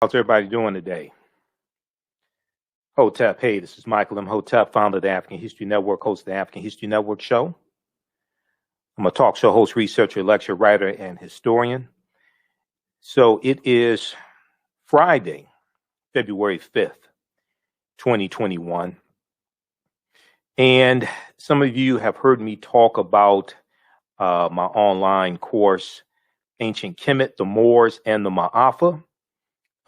How's everybody doing today? Hotep, hey, this is Michael Imhotep, founder of the African History Network, host of the African History Network show. I'm a talk show host, researcher, lecturer, writer, and historian. So it is Friday, February 5th, 2021. And some of you have heard me talk about my online course, Ancient Kemet, the Moors, and the Maafa.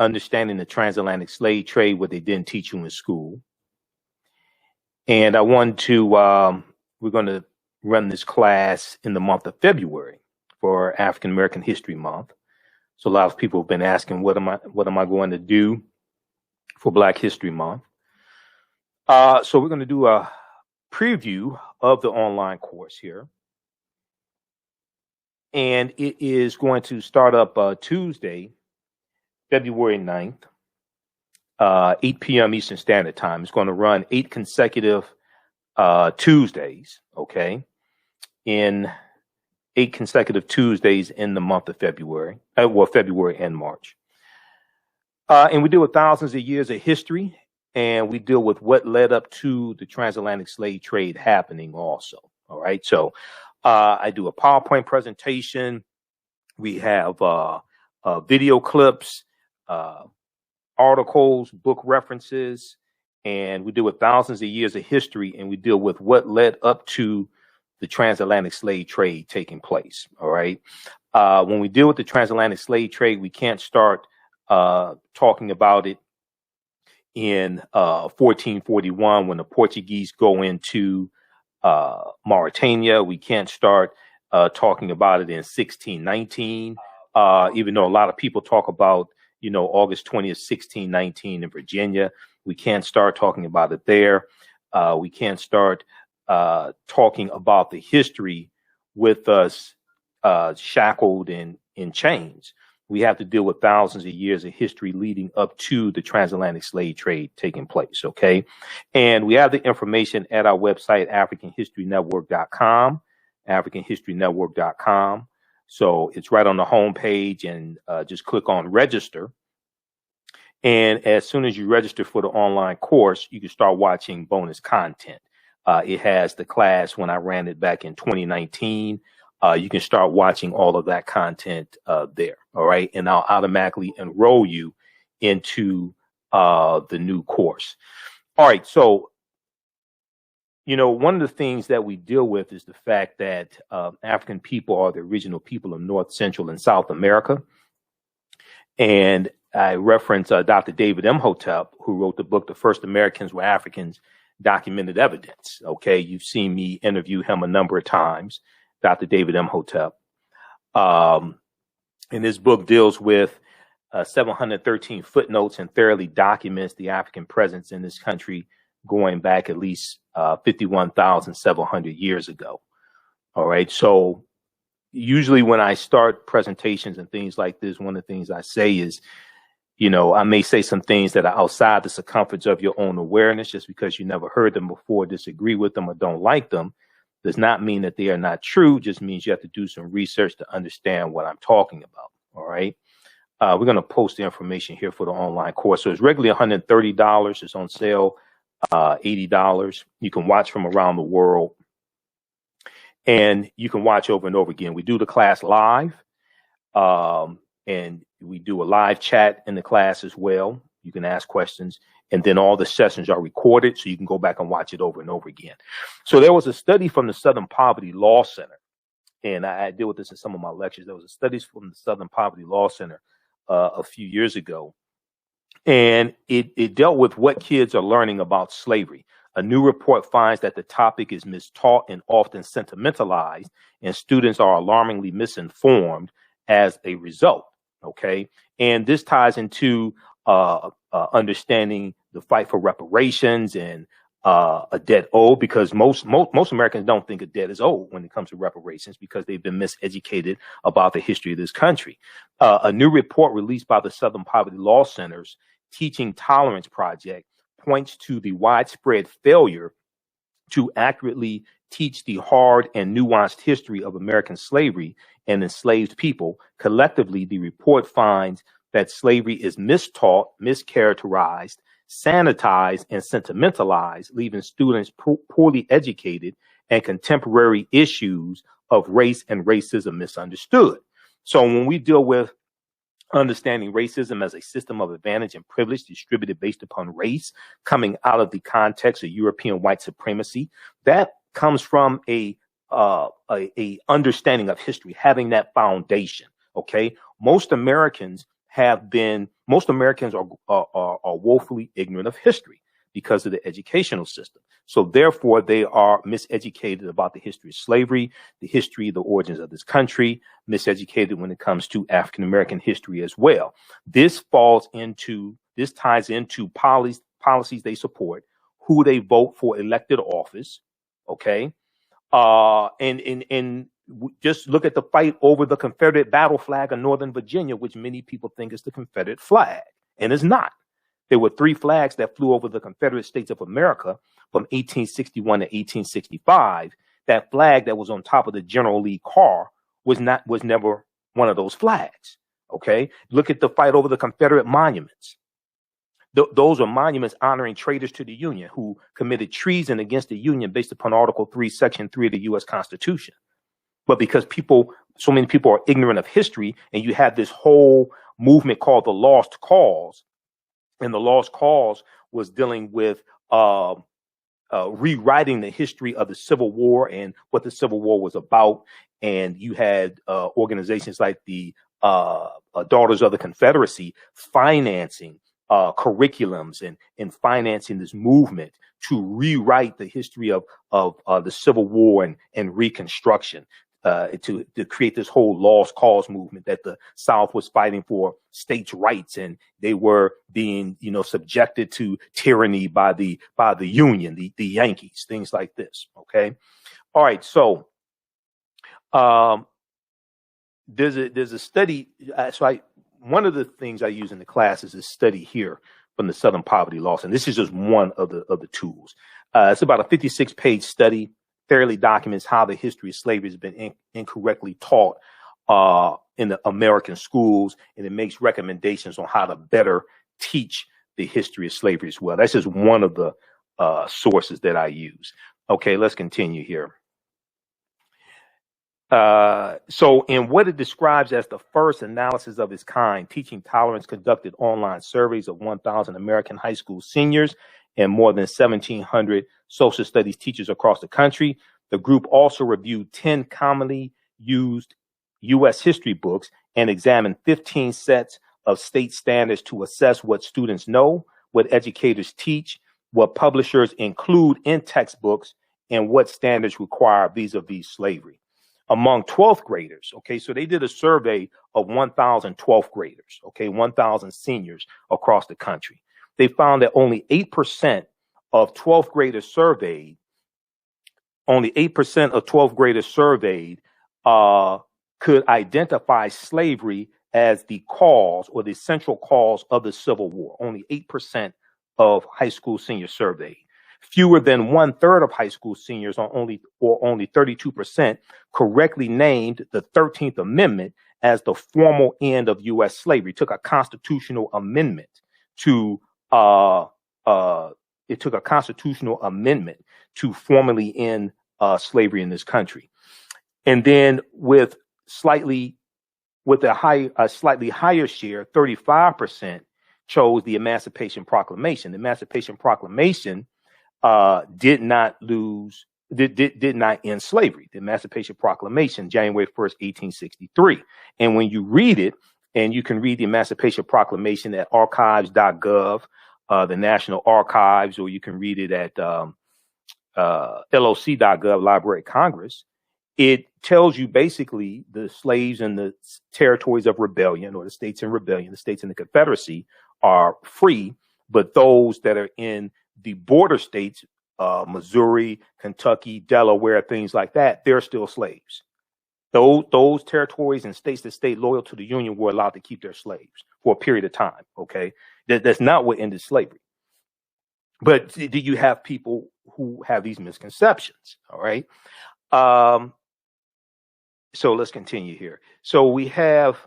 Understanding the transatlantic slave trade, what they didn't teach you in school. And I want to, we're going to run this class in the month of February for African American History Month. So a lot of people have been asking, what am I going to do for Black History Month? So we're going to do a preview of the online course here. And it is going to start up Tuesday, February 9th, 8 p.m. Eastern Standard Time. It's going to run 8 consecutive Tuesdays, okay, in 8 consecutive Tuesdays in the month of February, February and March. And we deal with thousands of years of history, and we deal with what led up to the transatlantic slave trade happening also, all right? So I do a PowerPoint presentation. We have video clips, articles, book references, and we deal with thousands of years of history, and we deal with what led up to the transatlantic slave trade taking place. All right. When we deal with the transatlantic slave trade, we can't start talking about it in 1441 when the Portuguese go into Mauritania. We can't start talking about it in 1619, even though a lot of people talk about August 20th, 1619 in Virginia. We can't start talking about it there. We can't start talking about the history with us shackled in chains. We have to deal with thousands of years of history leading up to the transatlantic slave trade taking place, okay? And we have the information at our website, AfricanHistoryNetwork.com, AfricanHistoryNetwork.com. So it's right on the home page, and just click on register. And as soon as you register for the online course, you can start watching bonus content. It has the class when I ran it back in 2019. You can start watching all of that content there. All right. And I'll automatically enroll you into the new course. All right. So, one of the things that we deal with is the fact that African people are the original people of North, Central, and South America. And I reference Dr. David Imhotep, who wrote the book, The First Americans Were Africans, Documented Evidence. Okay, you've seen me interview him a number of times, Dr. David Imhotep. And this book deals with 713 footnotes and thoroughly documents the African presence in this country going back at least 51,700 years ago. All right. So usually when I start presentations and things like this, one of the things I say is, I may say some things that are outside the circumference of your own awareness. Just because you never heard them before, disagree with them, or don't like them does not mean that they are not true. Just means you have to do some research to understand what I'm talking about. All right. We're going to post the information here for the online course. So it's regularly $130. It's on sale $80. You can watch from around the world, and you can watch over and over again. We do the class live, and we do a live chat in the class as well. You can ask questions, and then all the sessions are recorded, so you can go back and watch it over and over again. So there was a study from the Southern Poverty Law Center, and I deal with this in some of my lectures. There was a study from the Southern Poverty Law Center a few years ago, and it dealt with what kids are learning about slavery. A new report finds that the topic is mistaught and often sentimentalized, and students are alarmingly misinformed as a result. Okay. And this ties into understanding the fight for reparations and a debt owed, because most Americans don't think a debt is owed when it comes to reparations because they've been miseducated about the history of this country. A new report released by the Southern Poverty Law Center's Teaching Tolerance Project points to the widespread failure to accurately teach the hard and nuanced history of American slavery and enslaved people. Collectively, the report finds that slavery is mistaught, mischaracterized, sanitized, and sentimentalized, leaving students poorly educated and contemporary issues of race and racism misunderstood. So when we deal with understanding racism as a system of advantage and privilege distributed based upon race, coming out of the context of European white supremacy, that comes from a understanding of history, having that foundation. Okay, most Americans are woefully ignorant of history because of the educational system. So therefore, they are miseducated about the history of slavery, the history, the origins of this country, miseducated when it comes to African American history as well. This ties into policies they support, who they vote for elected office. Okay, and just look at the fight over the Confederate battle flag of Northern Virginia, which many people think is the Confederate flag, and it's not. There were 3 flags that flew over the Confederate States of America from 1861 to 1865. That flag that was on top of the General Lee car was never one of those flags. Okay, look at the fight over the Confederate monuments. Those are monuments honoring traitors to the Union who committed treason against the Union based upon Article 3, Section 3 of the U.S. Constitution. But because so many people are ignorant of history, and you have this whole movement called the Lost Cause, and the Lost Cause was dealing with rewriting the history of the Civil War and what the Civil War was about. And you had organizations like the Daughters of the Confederacy financing curriculums and financing this movement to rewrite the history of the Civil War and Reconstruction. To create this whole lost cause movement that the South was fighting for states' rights, and they were being, subjected to tyranny by the Union, the Yankees, things like this. Okay, all right. So there's a study. One of the things I use in the class is a study here from the Southern Poverty Law, and this is just one of the tools. It's about a 56-page study. Thoroughly documents how the history of slavery has been incorrectly taught in the American schools, and it makes recommendations on how to better teach the history of slavery as well. That's just one of the sources that I use. Okay, let's continue here. So in what it describes as the first analysis of its kind, Teaching Tolerance conducted online surveys of 1,000 American high school seniors and more than 1,700 social studies teachers across the country. The group also reviewed 10 commonly used U.S. history books and examined 15 sets of state standards to assess what students know, what educators teach, what publishers include in textbooks, and what standards require vis-a-vis slavery. Among 12th graders, okay, so they did a survey of 1,000 12th graders, okay, 1,000 seniors across the country. They found that only 8% of 12th graders surveyed, could identify slavery as the cause or the central cause of the Civil War. Only 8% of high school seniors surveyed. Fewer than 1/3 of high school seniors, only 32%, correctly named the 13th Amendment as the formal end of U.S. slavery. It took a constitutional amendment to formally end slavery in this country. And then with a slightly higher share, 35% chose the Emancipation Proclamation. The Emancipation Proclamation did not end slavery. The Emancipation Proclamation, January 1st, 1863. And when you read it, and you can read the Emancipation Proclamation at archives.gov, the National Archives, or you can read it at LOC.gov, Library of Congress. It tells you basically the slaves in the territories of rebellion, or the states in rebellion, the states in the Confederacy, are free, but those that are in the border states, Missouri, Kentucky, Delaware, things like that, they're still slaves. Those territories and states that stayed loyal to the Union were allowed to keep their slaves for a period of time. Okay, that's not what ended slavery. But do you have people who have these misconceptions? All right. So let's continue here. So we have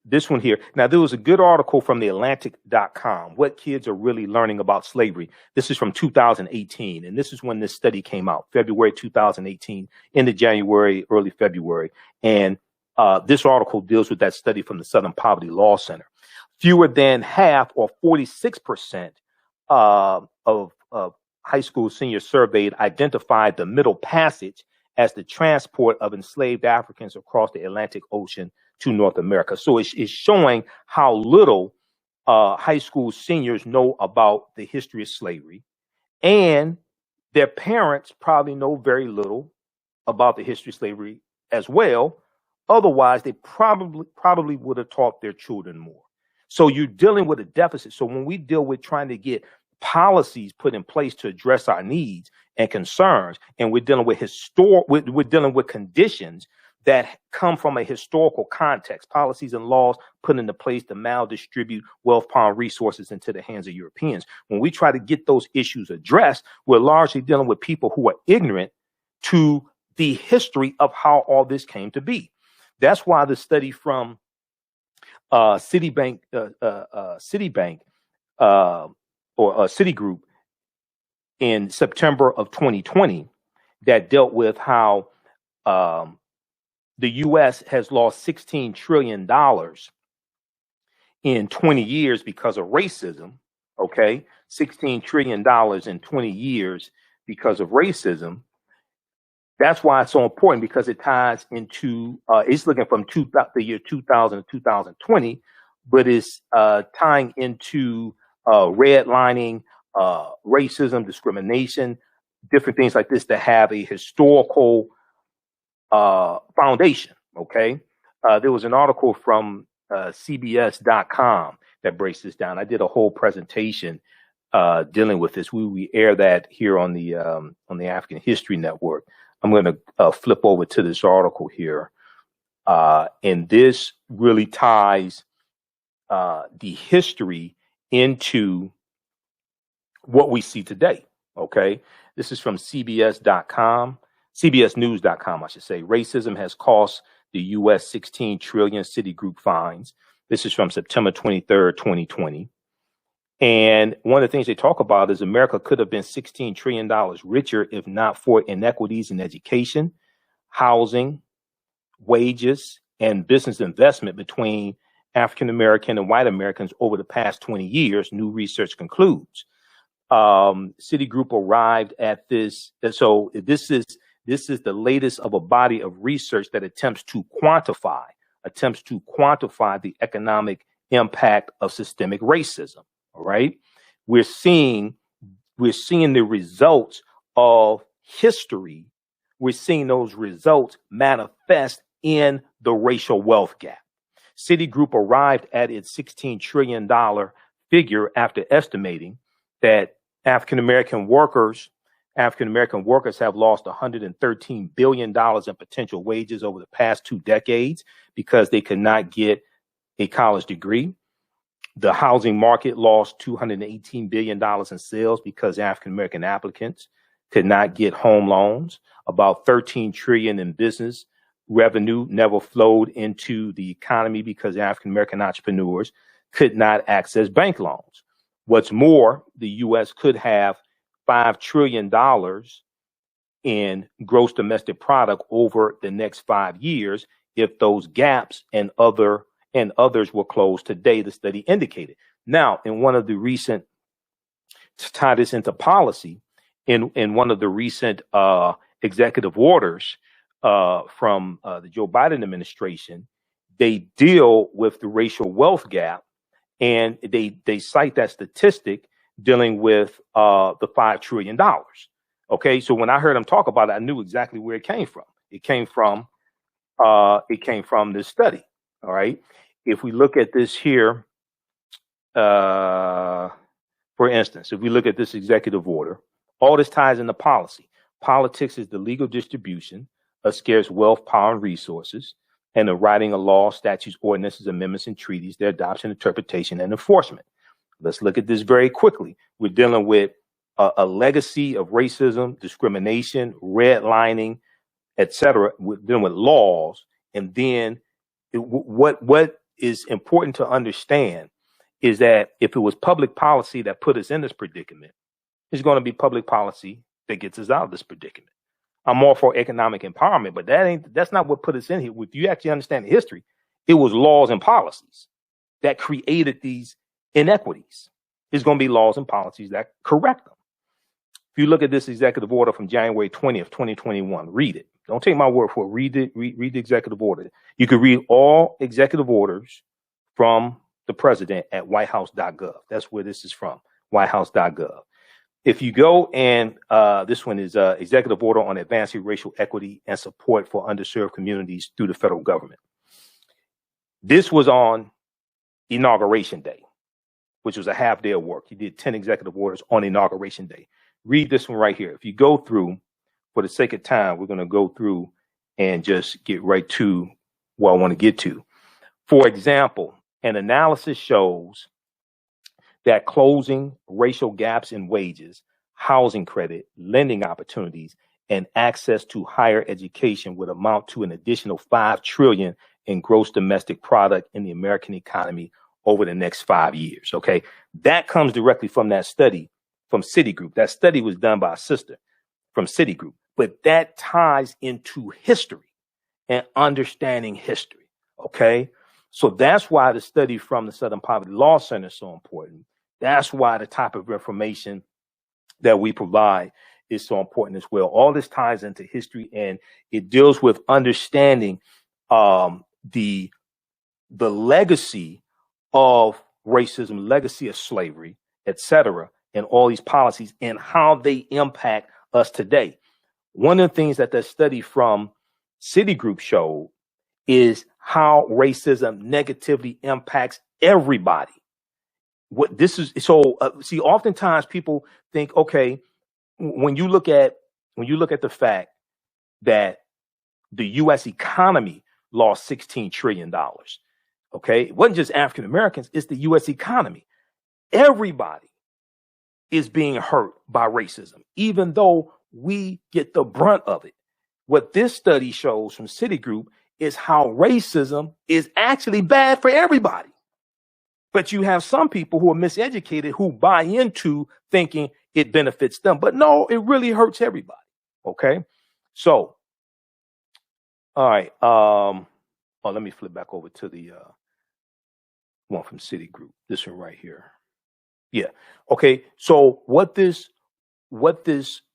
this one here. Now, there was a good article from the Atlantic.com, What Kids Are Really Learning About Slavery. This is from 2018, and this is when this study came out, February 2018, into January, early February. And this article deals with that study from the Southern Poverty Law Center. Fewer than half, or 46%, of high school seniors surveyed identified the Middle Passage as the transport of enslaved Africans across the Atlantic Ocean to North America. So it's showing how little high school seniors know about the history of slavery, and their parents probably know very little about the history of slavery as well. Otherwise, they probably would have taught their children more. So you're dealing with a deficit. So when we deal with trying to get policies put in place to address our needs and concerns, and we're dealing with we're dealing with conditions that come from a historical context, policies and laws put into place to maldistribute wealth, power, and resources into the hands of Europeans. When we try to get those issues addressed, we're largely dealing with people who are ignorant to the history of how all this came to be. That's why the study from Citigroup in September of 2020 that dealt with how the U.S. has lost $16 trillion in 20 years because of racism. Okay, $16 trillion in 20 years because of racism. That's why it's so important, because it ties into, it's looking from the year 2000 to 2020, but it's tying into redlining, racism, discrimination, different things like this that have a historical foundation. Okay. There was an article from CBS.com that breaks this down. I did a whole presentation dealing with this. We air that here on the African History Network. I'm going to flip over to this article here. And this really ties the history into what we see today. Okay. This is from CBS.com, CBSnews.com, I should say. Racism has cost the U.S. 16 trillion, Citigroup fines. This is from September 23rd, 2020. And one of the things they talk about is America could have been $16 trillion richer if not for inequities in education, housing, wages, and business investment between African American and white Americans over the past 20 years, new research concludes. Citigroup arrived at this. So this is the latest of a body of research that attempts to quantify the economic impact of systemic racism. All right. We're seeing the results of history. We're seeing those results manifest in the racial wealth gap. Citigroup arrived at its $16 trillion figure after estimating that African American workers have lost $113 billion in potential wages over the past 2 decades because they could not get a college degree. The housing market lost $218 billion in sales because African American applicants could not get home loans. About $13 trillion in business revenue never flowed into the economy because African American entrepreneurs could not access bank loans. What's more, the U.S. could have $5 trillion in gross domestic product over the next 5 years if those gaps and others were closed today, the study indicated. Now, in one of the recent, to tie this into policy, in one of the recent executive orders from the Joe Biden administration, they deal with the racial wealth gap, and they cite that statistic dealing with the $5 trillion. Okay, so when I heard him talk about it, I knew exactly where it came from. It came from this study. All right. If we look at this here, for instance, if we look at this executive order, all this ties into policy. Politics is the legal distribution of scarce wealth, power, and resources, and the writing of laws, statutes, ordinances, amendments, and treaties, their adoption, interpretation, and enforcement. Let's look at this very quickly. We're dealing with a legacy of racism, discrimination, redlining, etc. We're dealing with laws, and then What is important to understand is that if it was public policy that put us in this predicament, it's going to be public policy that gets us out of this predicament. I'm all for economic empowerment, but that's not what put us in here. If you actually understand the history, it was laws and policies that created these inequities. It's going to be laws and policies that correct them. If you look at this executive order from January 20th, 2021, read it. Don't take my word for it. Read the executive order. You can read all executive orders from the president at whitehouse.gov. That's where this is from, whitehouse.gov. If you go and this one is executive order on advancing racial equity and support for underserved communities through the federal government. This was on Inauguration Day, which was a half day of work. He did 10 executive orders on Inauguration Day. Read this one right here. If you go through, for the sake of time, we're going to go through and just get right to what I want to get to. For example, an analysis shows that closing racial gaps in wages, housing credit, lending opportunities, and access to higher education would amount to an additional $5 trillion in gross domestic product in the American economy over the next 5 years. Okay, that comes directly from that study from Citigroup. That study was done by a sister from Citigroup, but that ties into history and understanding history. Okay, so that's why the study from the Southern Poverty Law Center is so important. That's why the type of information that we provide is so important as well. All this ties into history, and it deals with understanding the legacy of racism, legacy of slavery, etc., and all these policies and how they impact us today. One of the things that study from Citigroup showed is how racism negatively impacts everybody. What this is, so see, oftentimes people think, okay, when you look at the fact that the U.S. economy lost $16 trillion, okay, it wasn't just African Americans, it's the U.S. economy. Everybody is being hurt by racism, even though we get the brunt of it. What this study shows from Citigroup is how racism is actually bad for everybody. But you have some people who are miseducated who buy into thinking it benefits them. But no, it really hurts everybody. Okay. So, all right. Let me flip back over to the one from Citigroup. This one right here. Yeah. Okay. So what this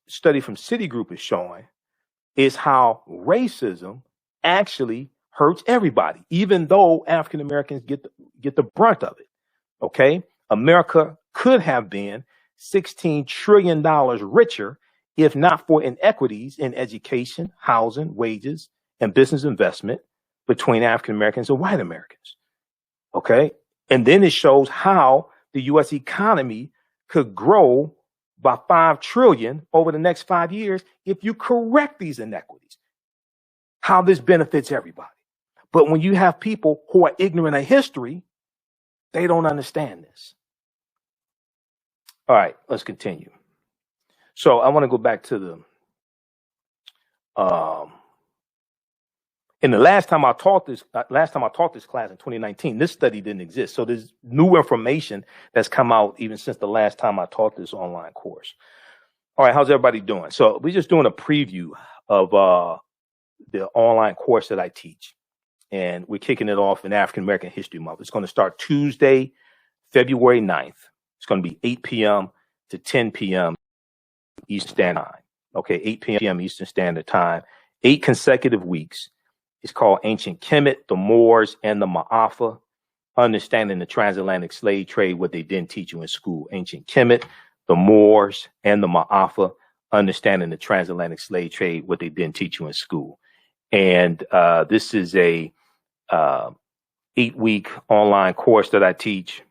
study from Citigroup is showing is how racism actually hurts everybody, even though African Americans get the brunt of it. Okay, America could have been $16 trillion richer if not for inequities in education, housing, wages, and business investment between African Americans and white Americans. Okay, and then it shows how the U.S. economy could grow by $5 trillion over the next 5 years if you correct these inequities. How this benefits everybody. But when you have people who are ignorant of history, they don't understand this. All right, let's continue. So I want to go back to the, and the last time I taught this class in 2019, this study didn't exist. So there's new information that's come out even since the last time I taught this online course. All right, how's everybody doing? So we're just doing a preview of the online course that I teach. And we're kicking it off in African American History Month. It's going to start Tuesday, February 9th. It's going to be 8 p.m. to 10 p.m. Eastern Standard Time. Okay, 8 p.m. Eastern Standard Time. 8 consecutive weeks. It's called Ancient Kemet, the Moors, and the Maafa. Understanding the transatlantic slave trade, what they didn't teach you in school. Ancient Kemet, the Moors, and the Maafa. Understanding the transatlantic slave trade, what they didn't teach you in school. And this is a 8-week online course that I teach.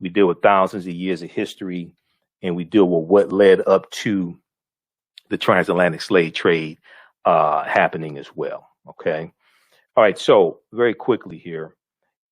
We deal with thousands of years of history, and we deal with what led up to the transatlantic slave trade happening as well. Okay. All right. So very quickly here,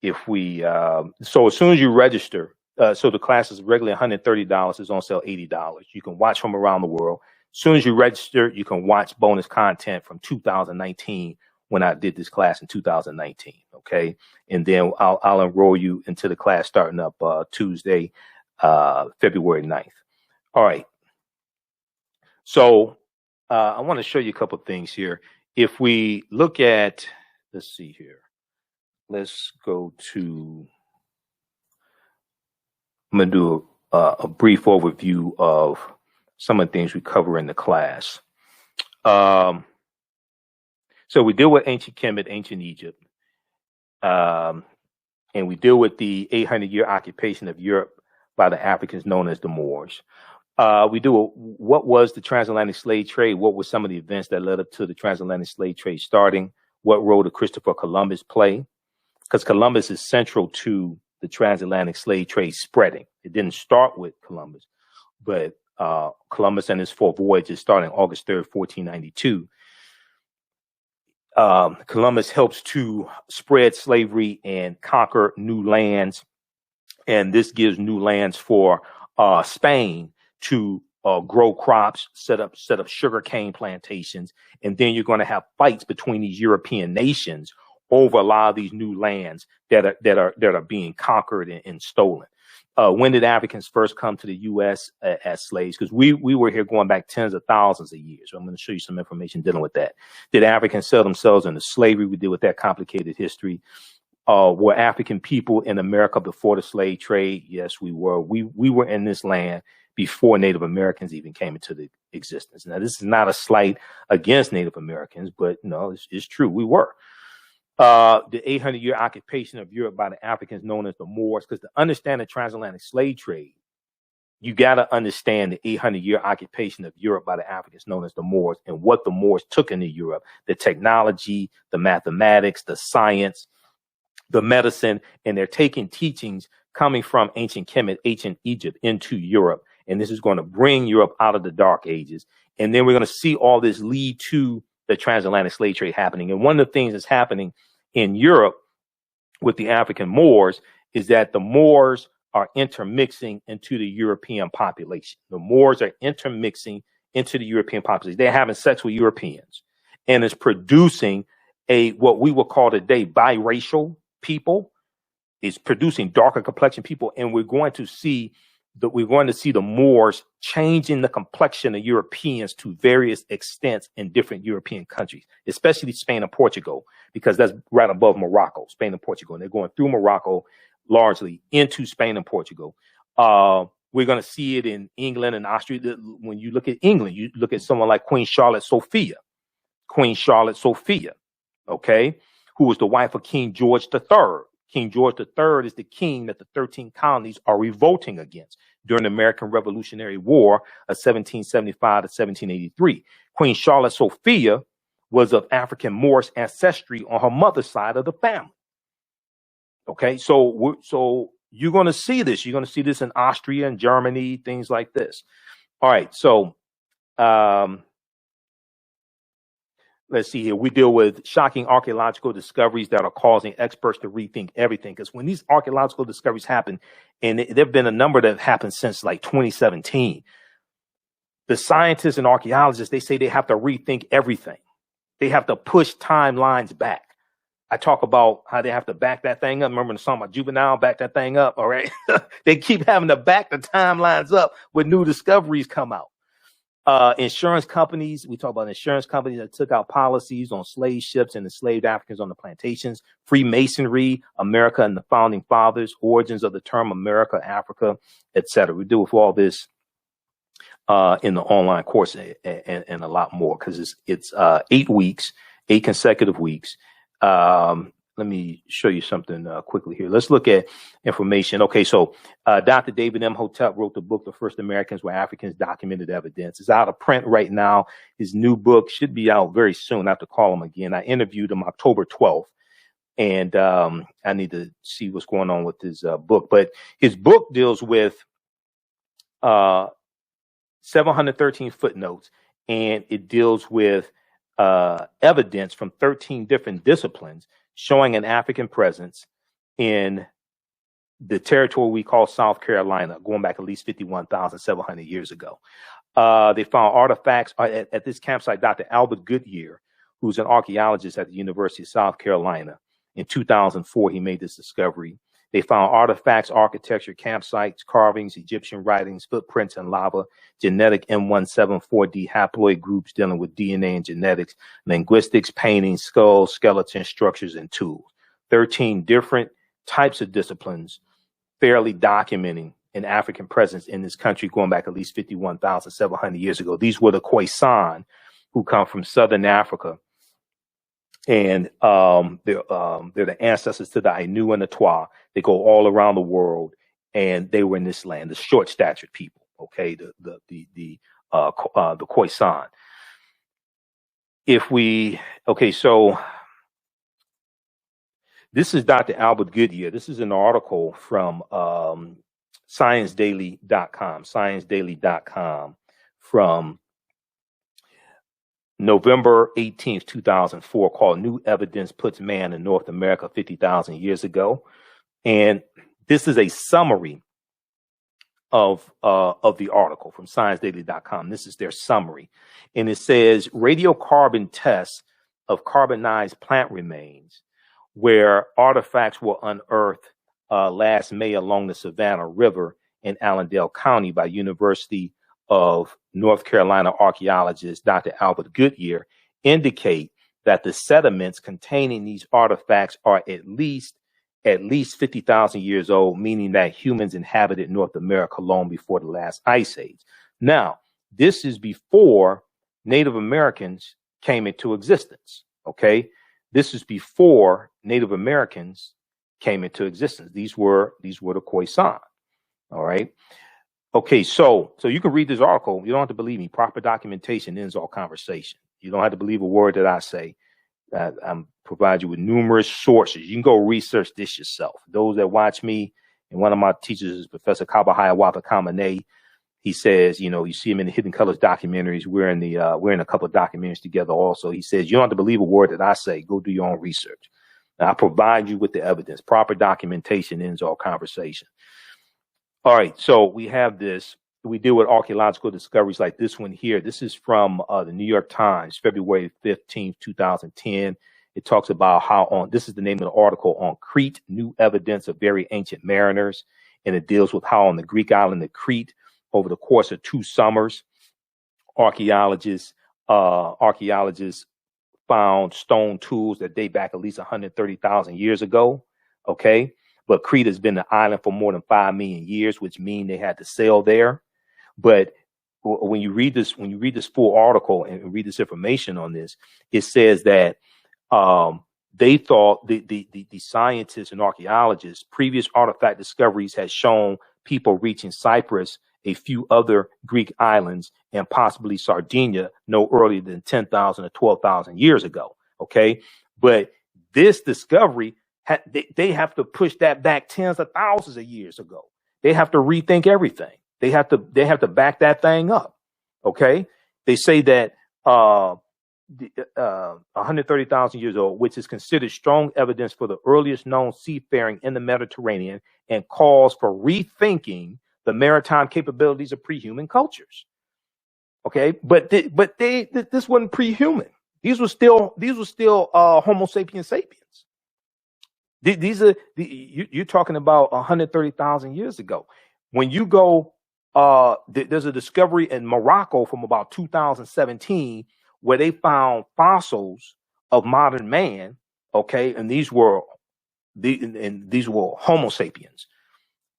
if we so as soon as you register, so the class is regularly $130. It's on sale $80. You can watch from around the world. As soon as you register, you can watch bonus content from 2019 when when I did this class in 2019. Okay. And then I'll enroll you into the class starting up Tuesday, February 9th. All right. So I want to show you a couple of things here. If we look at, let's see here. Let's go to, I'm going to do a brief overview of some of the things we cover in the class. So we deal with ancient Kemet, ancient Egypt, and we deal with the 800-year occupation of Europe by the Africans known as the Moors. We do what was the transatlantic slave trade? What were some of the events that led up to the transatlantic slave trade starting? What role did Christopher Columbus play? Because Columbus is central to the transatlantic slave trade spreading. It didn't start with Columbus, but Columbus and his 4 voyages starting August 3rd, 1492. Columbus helps to spread slavery and conquer new lands. And this gives new lands for Spain to grow crops, set up sugarcane plantations. And then you're going to have fights between these European nations over a lot of these new lands that are being conquered and stolen. When did Africans first come to the U.S. as slaves? Because we were here going back tens of thousands of years. So I'm going to show you some information dealing with that. Did Africans sell themselves into slavery? We deal with that complicated history. Were African people in America before the slave trade? Yes, we were. We were in this land before Native Americans even came into the existence. Now, this is not a slight against Native Americans, but no, it's true. We were. The 800-year occupation of Europe by the Africans known as the Moors, because to understand the transatlantic slave trade, you got to understand the 800-year occupation of Europe by the Africans known as the Moors and what the Moors took into Europe, the technology, the mathematics, the science, the medicine, and they're taking teachings coming from ancient Kemet, ancient Egypt into Europe. And this is going to bring Europe out of the dark ages. And then we're going to see all this lead to the transatlantic slave trade happening. And one of the things that's happening in Europe with the African Moors is that the Moors are intermixing into the European population. The Moors are intermixing into the European population. They're having sex with Europeans, and it's producing what we would call today biracial people. It's producing darker complexion people, and we're going to see the Moors changing the complexion of Europeans to various extents in different European countries, especially Spain and Portugal, because that's right above Morocco, Spain and Portugal. And they're going through Morocco largely into Spain and Portugal. We're going to see it in England and Austria. When you look at England, you look at someone like Queen Charlotte Sophia, okay, who was the wife of King George III. King George III is the king that the 13 colonies are revolting against during the American Revolutionary War of 1775 to 1783. Queen Charlotte Sophia was of African Moorish ancestry on her mother's side of the family. Okay, so you're going to see this. You're going to see this in Austria and Germany, things like this. All right, so let's see here. We deal with shocking archaeological discoveries that are causing experts to rethink everything. Because when these archaeological discoveries happen, and there have been a number that have happened since like 2017, the scientists and archaeologists, they say they have to rethink everything. They have to push timelines back. I talk about how they have to back that thing up. Remember the song about Juvenile, back that thing up, all right? They keep having to back the timelines up when new discoveries come out. Insurance companies, we talk about insurance companies that took out policies on slave ships and enslaved Africans on the plantations, Freemasonry, America and the founding fathers, origins of the term America, Africa, etc. We deal with all this in the online course and a lot more, because it's 8 weeks, 8 consecutive weeks. Let me show you something quickly here. Let's look at information. Okay, so Dr. David Imhotep wrote the book, The First Americans Were Africans, Documented Evidence. It's out of print right now. His new book should be out very soon. I have to call him again. I interviewed him October 12th, and I need to see what's going on with his book. But his book deals with 713 footnotes, and it deals with evidence from 13 different disciplines showing an African presence in the territory we call South Carolina, going back at least 51,700 years ago. They found artifacts at this campsite. Dr. Albert Goodyear, who's an archaeologist at the University of South Carolina. In 2004, he made this discovery. They found artifacts, architecture, campsites, carvings, Egyptian writings, footprints in lava, genetic M174D haploid groups dealing with DNA and genetics, linguistics, paintings, skulls, skeletons, structures, and tools. 13 different types of disciplines fairly documenting an African presence in this country going back at least 51,700 years ago. These were the Khoisan, who come from Southern Africa. And they're the ancestors to the Ainu and the Twa. They go all around the world, and they were in this land, the short-statured people. Okay, the Khoisan. So this is Dr. Albert Goodyear. This is an article from ScienceDaily.com from November 18th, 2004, called New Evidence Puts Man in North America 50,000 Years Ago. And this is a summary of the article from ScienceDaily.com. This is their summary. And it says radiocarbon tests of carbonized plant remains, where artifacts were unearthed last May along the Savannah River in Allendale County by University of North Carolina archaeologist Dr. Albert Goodyear, indicate that the sediments containing these artifacts are at least 50,000 years old, meaning that humans inhabited North America long before the last ice age. Now, this is before Native Americans came into existence. Okay, this is before Native Americans came into existence. These were the Khoisan. All right. Okay, so you can read this article. You don't have to believe me. Proper documentation ends all conversation. You don't have to believe a word that I say. I'm provide you with numerous sources. You can go research this yourself. Those that watch me, and one of my teachers is Professor Kabahaya Kamane. He says, you see him in the Hidden Colors documentaries. We're in a couple of documentaries together also. He says, you don't have to believe a word that I say. Go do your own research. Now, I provide you with the evidence. Proper documentation ends all conversation. All right, so we have this. We deal with archaeological discoveries like this one here. This is from the New York Times, February 15th, 2010. It talks about this is the name of the article, on Crete, new evidence of very ancient mariners. And it deals with how on the Greek island of Crete, over the course of 2 summers, archaeologists found stone tools that date back at least 130,000 years ago. Okay. But Crete has been an island for more than 5 million years, which means they had to sail there. But when you read this full article and read this information on this, it says that they thought the scientists and archaeologists, previous artifact discoveries had shown people reaching Cyprus, a few other Greek islands, and possibly Sardinia no earlier than 10,000 or 12,000 years ago. Okay, but this discovery, they have to push that back tens of thousands of years ago. They have to rethink everything. They have to back that thing up. Okay. They say that 130,000 years old, which is considered strong evidence for the earliest known seafaring in the Mediterranean, and calls for rethinking the maritime capabilities of pre-human cultures. Okay. But this wasn't pre-human. These were still Homo sapiens sapiens. You're talking about 130,000 years ago. When you go, there's a discovery in Morocco from about 2017 where they found fossils of modern man. Okay, and these were Homo sapiens,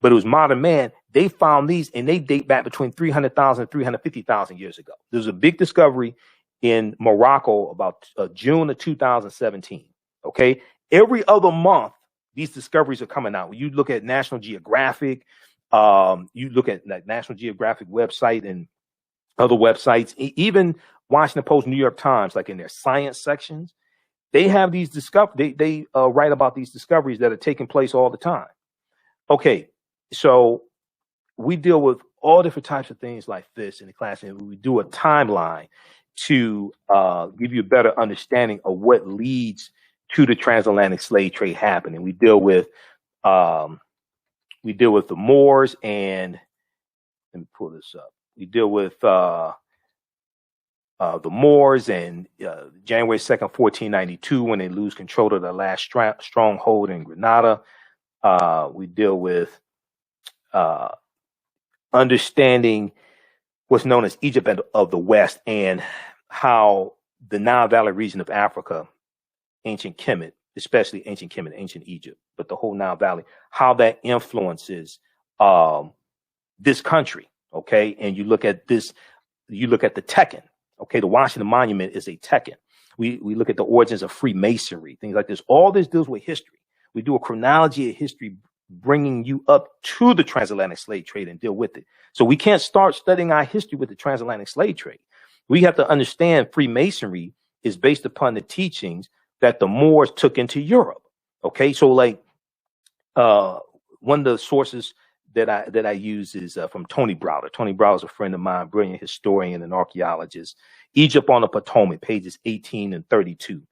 but it was modern man. They found these, and they date back between 300,000 and 350,000 years ago. There was a big discovery in Morocco about June of 2017. Okay. Every other month, these discoveries are coming out. When you look at National Geographic, you look at like National Geographic website and other websites, even Washington Post, New York Times, like in their science sections, they have these they write about these discoveries that are taking place all the time. Okay, so we deal with all different types of things like this in the class, and we do a timeline to give you a better understanding of what leads to the transatlantic slave trade happening. We deal with the Moors, and let me pull this up. We deal with the Moors, and January 2nd, 1492, when they lose control of the last stronghold in Granada. We deal with understanding what's known as Egypt of the West, and how the Nile Valley region of Africa, ancient Kemet, especially ancient Kemet, ancient Egypt, but the whole Nile Valley, how that influences this country. Okay, and you look at this, you look at the Tekken. Okay, the Washington Monument is a Tekken. We look at the origins of Freemasonry, things like this. All this deals with history. We do a chronology of history, bringing you up to the transatlantic slave trade and deal with it. So we can't start studying our history with the transatlantic slave trade. We have to understand Freemasonry is based upon the teachings that the Moors took into Europe. Okay, so like one of the sources that I use is from Tony Browder. Tony Browder is a friend of mine, brilliant historian and archaeologist. Egypt on the Potomac, pages 18 and 32.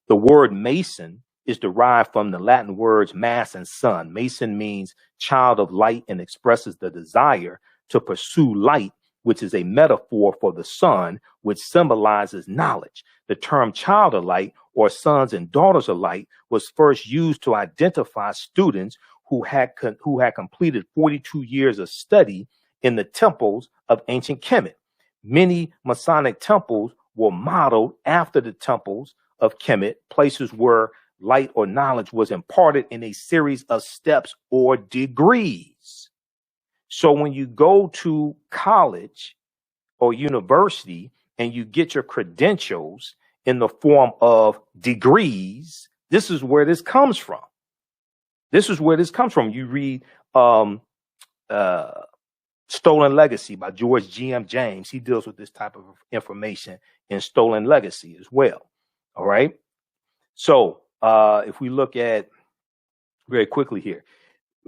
The word Mason is derived from the Latin words mass and sun. Mason means child of light and expresses the desire to pursue light, which is a metaphor for the sun, which symbolizes knowledge. The term child of light, or sons and daughters of light, was first used to identify students who had completed 42 years of study in the temples of ancient Kemet. Many Masonic temples were modeled after the temples of Kemet, places where light or knowledge was imparted in a series of steps or degrees. So when you go to college or university and you get your credentials in the form of degrees, this is where this comes from. This is where this comes from. You read Stolen Legacy by George G.M. James. He deals with this type of information in Stolen Legacy as well. All right. So if we look at very quickly here,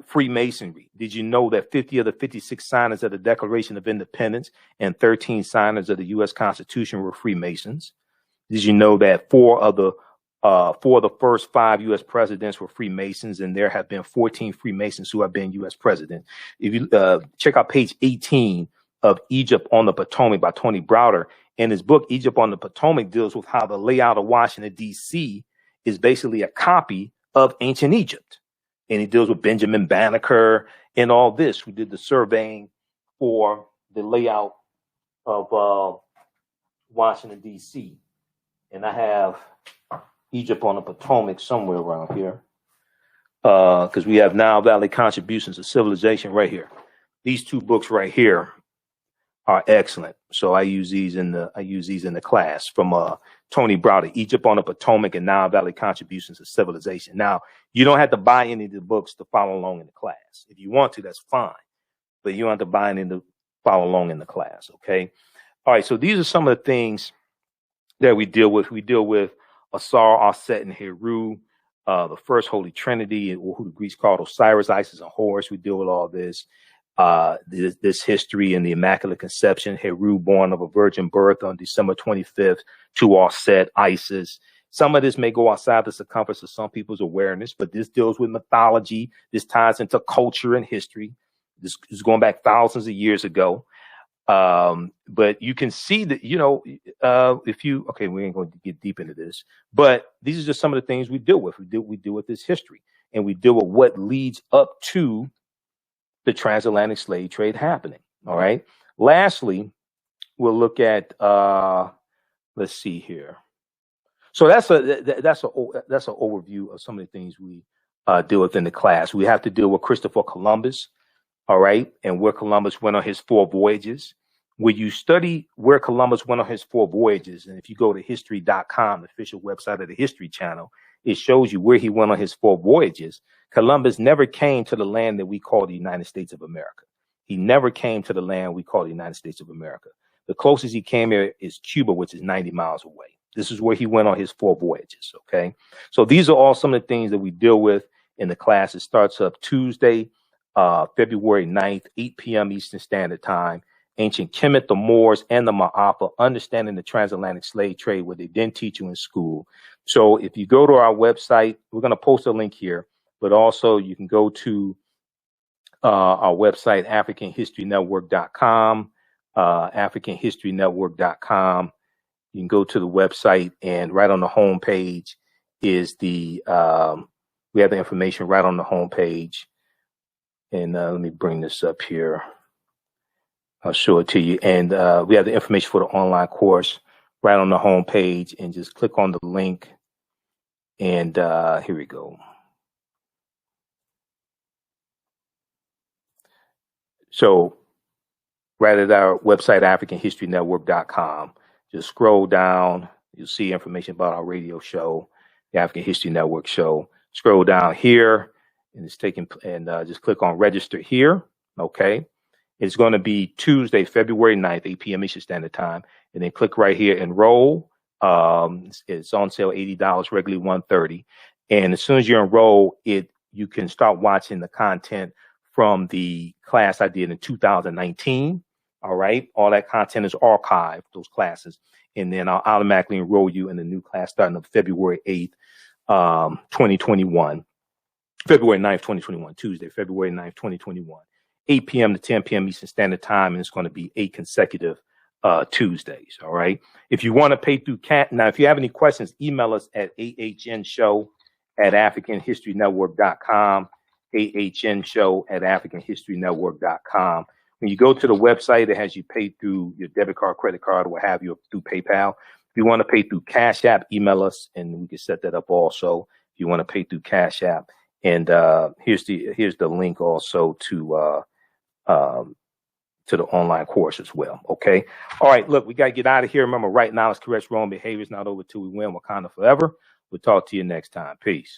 Freemasonry. Did you know that 50 of the 56 signers of the Declaration of Independence and 13 signers of the U.S. Constitution were Freemasons? Did you know that four of the first 5 U.S. presidents were Freemasons, and there have been 14 Freemasons who have been U.S. president? If you check out page 18 of Egypt on the Potomac by Tony Browder, in his book, Egypt on the Potomac, deals with how the layout of Washington, D.C. is basically a copy of ancient Egypt. And he deals with Benjamin Banneker and all this. We did the surveying for the layout of Washington, D.C. And I have Egypt on the Potomac somewhere around here, because we have Nile Valley Contributions of Civilization right here. These 2 books right here are excellent. So I use these in the class from Tony Browder, Egypt on the Potomac and Nile Valley Contributions of Civilization. Now, you don't have to buy any of the books to follow along in the class. If you want to, that's fine, but you don't have to buy any to follow along in the class. Okay. All right. So these are some of the things that we deal with. We deal with Asar, Aset, and Heru, the first Holy Trinity, who the Greeks called Osiris, Isis, and Horus. We deal with all this. This history and the Immaculate Conception, Heru born of a virgin birth on December 25th to Aset, Isis. Some of this may go outside the circumference of some people's awareness, but this deals with mythology. This ties into culture and history. This is going back thousands of years ago. But you can see that, okay, we ain't going to get deep into this, but these are just some of the things we deal with. We deal with this history, and we deal with what leads up to the transatlantic slave trade happening. All right. Lastly, we'll look at, let's see here. So that's an overview of some of the things we deal with in the class. We have to deal with Christopher Columbus. All right. And where Columbus went on his 4 voyages. When you study where Columbus went on his 4 voyages, and if you go to history.com, the official website of the History Channel, it shows you where he went on his 4 voyages. Columbus never came to the land that we call the United States of America. He never came to the land we call the United States of America. The closest he came here is Cuba, which is 90 miles away. This is where he went on his 4 voyages. Okay. So these are all some of the things that we deal with in the class. It starts up Tuesday, February 9th, 8 p.m. Eastern Standard Time. Ancient Kemet, the Moors, and the Maafa, understanding the transatlantic slave trade, what they didn't teach you in school. So if you go to our website, we're going to post a link here, but also you can go to our website, AfricanHistoryNetwork.com, AfricanHistoryNetwork.com, You can go to the website, and right on the home page is the we have the information right on the home page. And let me bring this up here. I'll show it to you. And we have the information for the online course right on the home page, and just click on the link. And here we go. So right at our website, AfricanHistoryNetwork.com, just scroll down. You'll see information about our radio show, the African History Network show. Scroll down here, and it's taking, and just click on register here. Okay. It's going to be Tuesday, February 9th, 8 p.m. Eastern Standard Time. And then click right here, enroll. It's on sale $80, regularly $130. And as soon as you enroll, you can start watching the content from the class I did in 2019. All right. All that content is archived, those classes. And then I'll automatically enroll you in the new class starting on February 8th, 2021. February 9th, 2021, Tuesday, February 9th, 2021. 8 p.m. to 10 p.m. Eastern Standard Time, and it's going to be 8 consecutive Tuesdays. All right. If you want to pay through now, if you have any questions, email us at ahnshow@AfricanHistoryNetwork.com, ahnshow@AfricanHistoryNetwork.com. When you go to the website, it has you pay through your debit card, credit card, or what have you, through PayPal. If you want to pay through Cash App, email us, and we can set that up also. If you want to pay through Cash App, and here's the link also to the online course as well. Okay. All right. Look, we got to get out of here. Remember, right now it's correct wrong behaviors, not over till we win. Wakanda forever. We'll talk to you next time. Peace.